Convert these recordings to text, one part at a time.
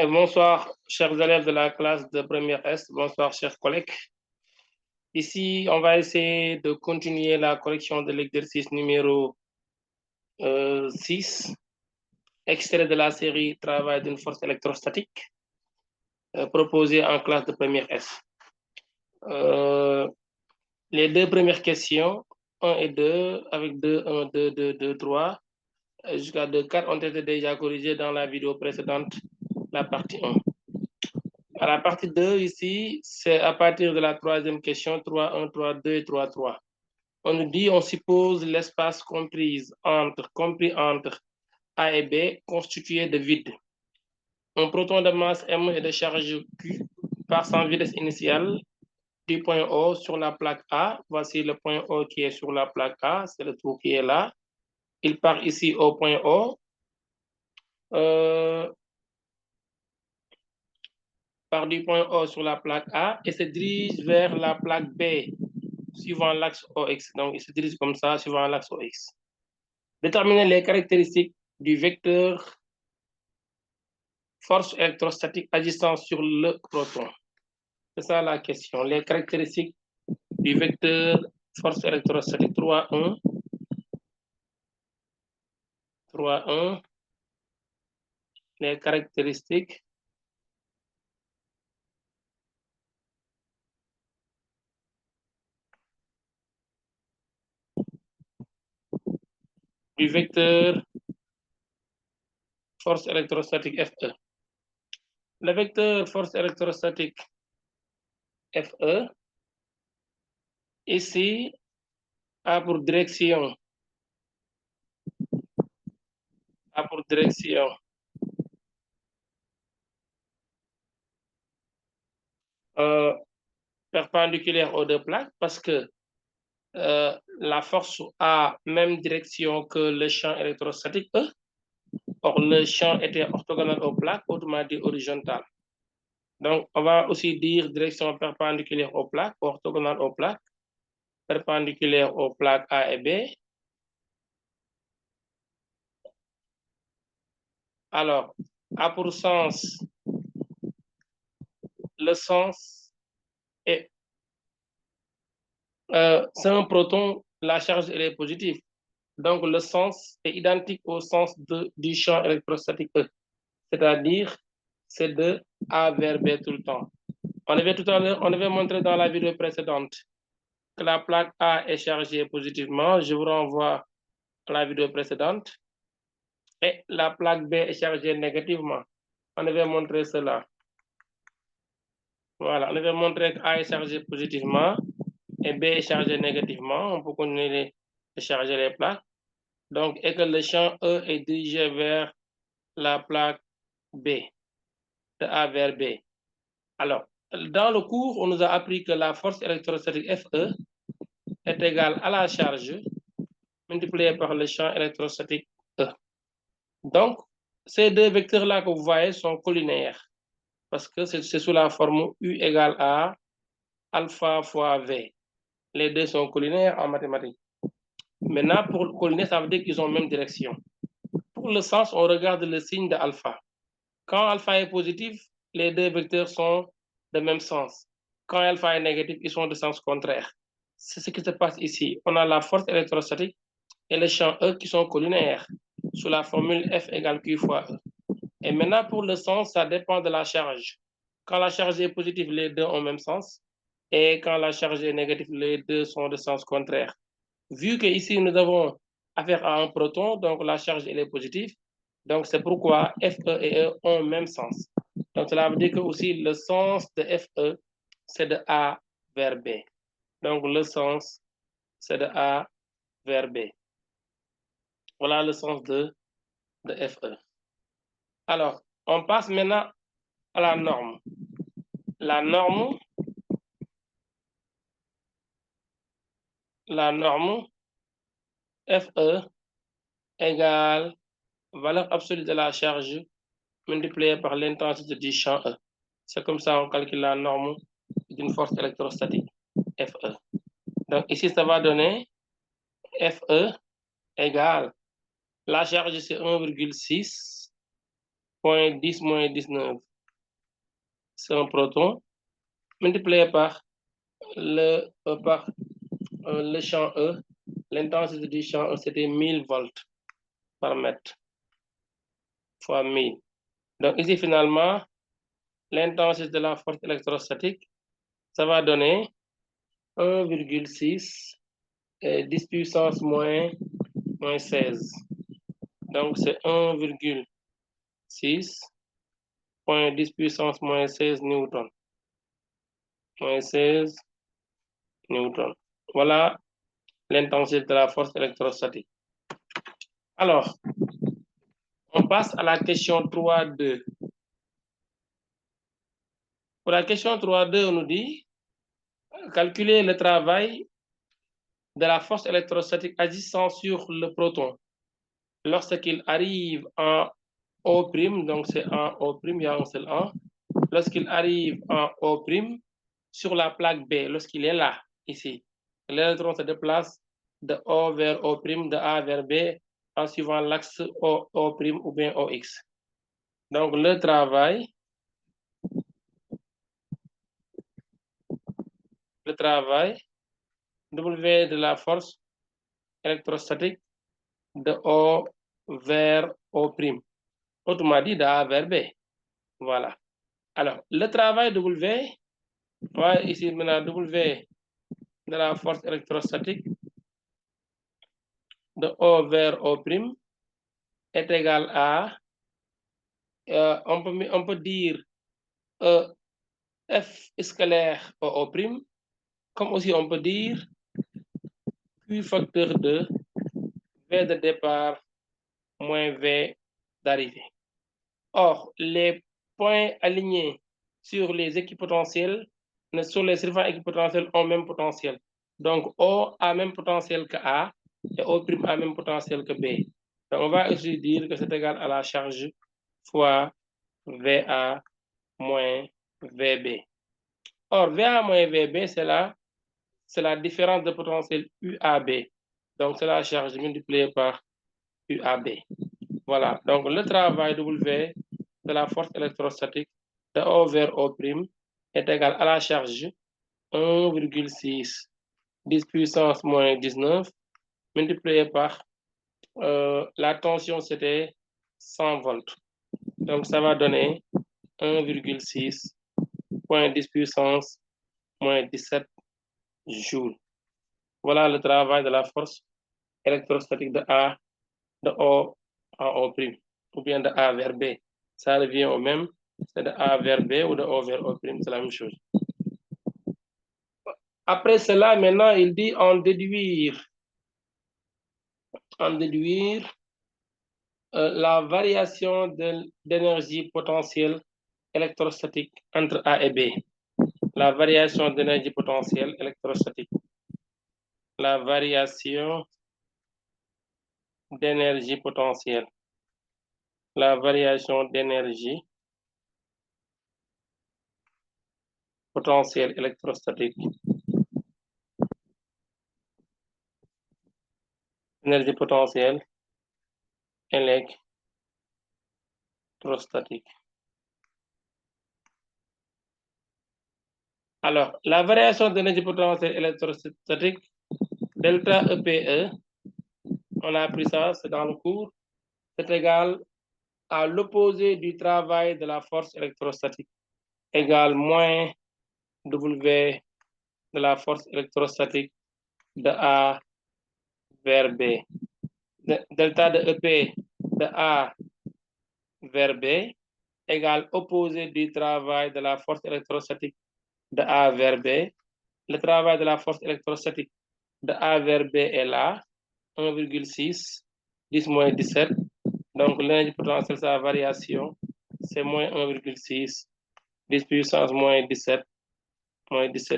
Bonsoir, chers élèves de la classe de première S. Bonsoir, chers collègues. Ici, on va essayer de continuer la correction de l'exercice numéro 6, extrait de la série Travail d'une force électrostatique, proposé en classe de première S. Les deux premières questions, 1 et 2, avec 2, 1, 2, 2, 2, 3, jusqu'à 2, 4, ont été déjà corrigées dans la vidéo précédente, la partie 1. À la partie 2, ici, c'est à partir de la troisième question, 3, 1, 3, 2 et 3, 3. On nous dit, on suppose l'espace compris entre A et B constitué de vide. Un proton de masse M et de charge Q part sans vitesse initiale du point O sur la plaque A. Voici le point O qui est sur la plaque A, c'est le trou qui est là. Il part ici au point O. Part du point O sur la plaque A et se dirige vers la plaque B suivant l'axe OX. Donc, il se dirige comme ça, suivant l'axe OX. Déterminer les caractéristiques du vecteur force électrostatique agissant sur le proton. C'est ça la question. Les caractéristiques du vecteur force électrostatique 3,1. 3,1. Les caractéristiques du vecteur force électrostatique FE. Le vecteur force électrostatique FE, ici, a pour direction perpendiculaire aux deux plaques parce que la force a même direction que le champ électrostatique E. Or, le champ était orthogonal aux plaques, autrement dit horizontal. Donc, on va aussi dire direction perpendiculaire aux plaques, orthogonale aux plaques, perpendiculaire aux plaques A et B. Alors, A pour sens, le sens est, c'est un proton, la charge elle est positive. Donc, le sens est identique au sens du champ électrostatique E. C'est-à-dire, c'est de A vers B tout le temps. On avait montré dans la vidéo précédente que la plaque A est chargée positivement. Je vous renvoie à la vidéo précédente. Et la plaque B est chargée négativement. On avait montré cela. Voilà, on avait montré que A est chargé positivement et B est chargé négativement. On peut continuer de charger les plaques. Donc, et que le champ E est dirigé vers la plaque B, de A vers B. Alors, dans le cours, on nous a appris que la force électrostatique FE est égale à la charge multipliée par le champ électrostatique E. Donc, ces deux vecteurs-là que vous voyez sont collinéaires parce que c'est sous la forme U égale à alpha fois V. Les deux sont collinaires en mathématiques. Maintenant, pour collinaire, ça veut dire qu'ils ont la même direction. Pour le sens, on regarde le signe de alpha. Quand alpha est positif, les deux vecteurs sont de même sens. Quand alpha est négatif, ils sont de sens contraire. C'est ce qui se passe ici. On a la force électrostatique et le champ E qui sont collinaires sous la formule F égale Q fois E. Et maintenant, pour le sens, ça dépend de la charge. Quand la charge est positive, les deux ont le même sens. Et quand la charge est négative, les deux sont de sens contraire. Vu qu'ici, nous avons affaire à un proton, donc la charge elle est positive. Donc, c'est pourquoi FE et E ont le même sens. Donc, cela veut dire que aussi le sens de FE, c'est de A vers B. Donc, le sens, c'est de A vers B. Voilà le sens de FE. Alors, on passe maintenant à la norme. La norme FE égale valeur absolue de la charge multipliée par l'intensité du champ E. C'est comme ça qu'on calcule la norme d'une force électrostatique FE. Donc ici, ça va donner FE égale la charge, c'est 1,6 .10 moins 19 c'est un proton, multiplié par le champ E. L'intensité du champ E, c'était 1000 volts par mètre fois 1000. Donc ici, finalement, l'intensité de la force électrostatique, ça va donner 1,6 et 10 puissance moins 16. Donc c'est 1,6 point 10 puissance moins 16 newton. Moins 16 newton. Voilà l'intensité de la force électrostatique. Alors, on passe à la question 3.2. Pour la question 3.2, on nous dit calculer le travail de la force électrostatique agissant sur le proton lorsqu'il arrive en O', donc c'est en O', il y a un seul en, lorsqu'il arrive en O', sur la plaque B, lorsqu'il est là, ici. L'électron se déplace de O vers O', de A vers B, en suivant l'axe O', ou bien OX. Donc, le travail W de la force électrostatique de O vers O'. Autrement dit, de A vers B. Voilà. Alors, le travail W, voilà ici maintenant W de la force électrostatique de O vers O' est égal à, on peut dire F scalaire O', comme aussi on peut dire Q facteur de V de départ moins V d'arrivée. Or, les points alignés sur les équipotentiels, sur les surfaces équipotentielles ont même potentiel. Donc, O a même potentiel que A et O' a même potentiel que B. Donc, on va aussi dire que c'est égal à la charge fois VA moins VB. Or, VA moins VB, c'est la différence de potentiel UAB. Donc, c'est la charge multipliée par UAB. Voilà. Donc, le travail W de la force électrostatique de O vers O' est égal à la charge 1,6 10 puissance moins 19 multiplié par la tension, c'était 100 volts. Donc, ça va donner 1,6 point 10 puissance moins 17 joules. Voilà le travail de la force électrostatique de O en O', ou bien de A vers B. Ça revient au même, c'est de A vers B ou de O vers O', c'est la même chose. Après cela, maintenant, il dit en déduire la variation d'énergie potentielle électrostatique entre A et B. La variation d'énergie potentielle électrostatique. La variation d'énergie potentielle. La variation d'énergie potentielle électrostatique. Énergie potentielle électrostatique. Alors, la variation d'énergie potentielle électrostatique, delta EPE, on a appris ça, c'est dans le cours, c'est égal à l'opposé du travail de la force électrostatique, égale moins W de la force électrostatique de A vers B. Delta de EP de A vers B égale opposé du travail de la force électrostatique de A vers B. Le travail de la force électrostatique de A vers B est là, 1,6, 10 moins 17. Donc, l'énergie potentielle, sa variation, c'est moins 1,6, 10 puissance moins 17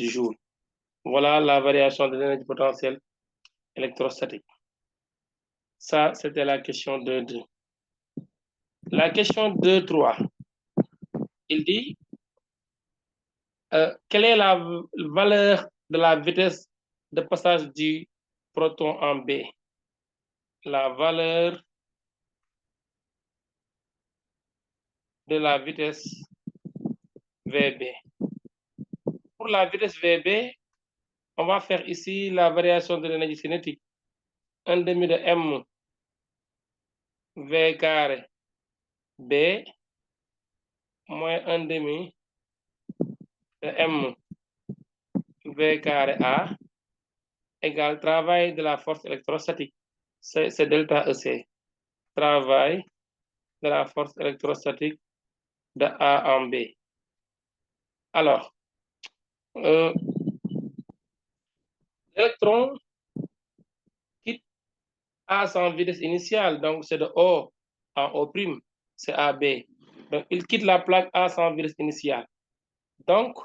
joules. Voilà la variation de l'énergie potentielle électrostatique. Ça, c'était la question 2.2. La question 2.3, il dit quelle est la valeur de la vitesse de passage du proton en B? La valeur de la vitesse VB. Pour la vitesse VB, on va faire ici la variation de l'énergie cinétique. 1/2 de M V carré B moins 1/2 de M V carré A égale travail de la force électrostatique. C'est delta EC. Travail de la force électrostatique de A en B. Alors, l'électron quitte A sans vitesse initiale, donc c'est de O en O', c'est AB. Donc, il quitte la plaque A sans vitesse initiale. Donc,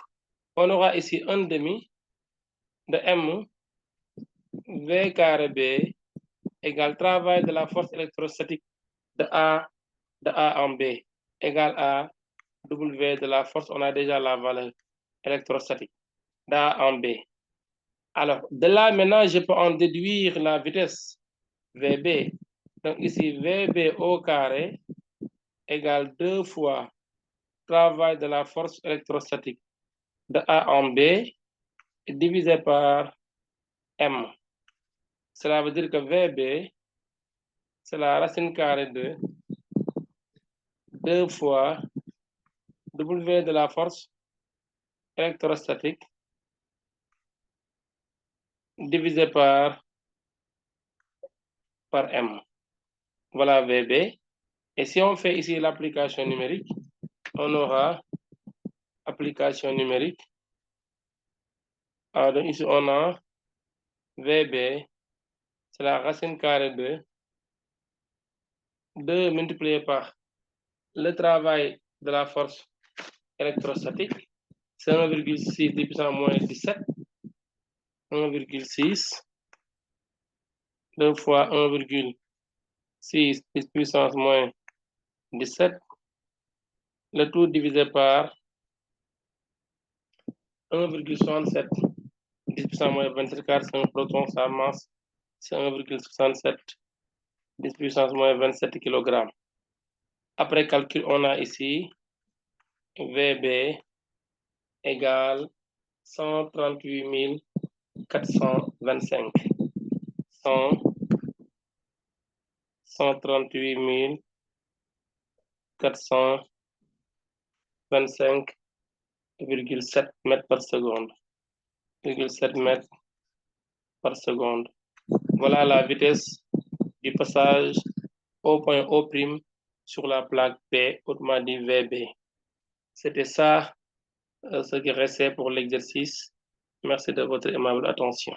on aura ici 1/2 de M V carré B égale travail de la force électrostatique de A en B égale à W de la force, on a déjà la valeur électrostatique d'A en B. Alors, de là, maintenant, je peux en déduire la vitesse VB. Donc ici, VB au carré égale 2 fois travail de la force électrostatique de A en B divisé par M. Cela veut dire que VB, c'est la racine carrée de 2 fois W de la force électrostatique divisé par M. Voilà VB. Et si on fait ici l'application numérique, on aura application numérique. Alors ici, on a VB, c'est la racine carrée de 2 multiplié par le travail de la force électrostatique, c'est 1,6 10 puissance moins 17, 1,6, 2 fois 1,6 10 puissance moins 17, le tout divisé par 1,67 10 puissance moins 27 car c'est un proton, sa masse c'est 1,67 10 puissance moins 27 kg. Après calcul, on a ici VB égale 138 425. 138 425,7 mètres par seconde. 7 mètres par seconde. Voilà la vitesse du passage au point O' sur la plaque P, autrement dit VB. C'était ça ce qui restait pour l'exercice. Merci de votre aimable attention.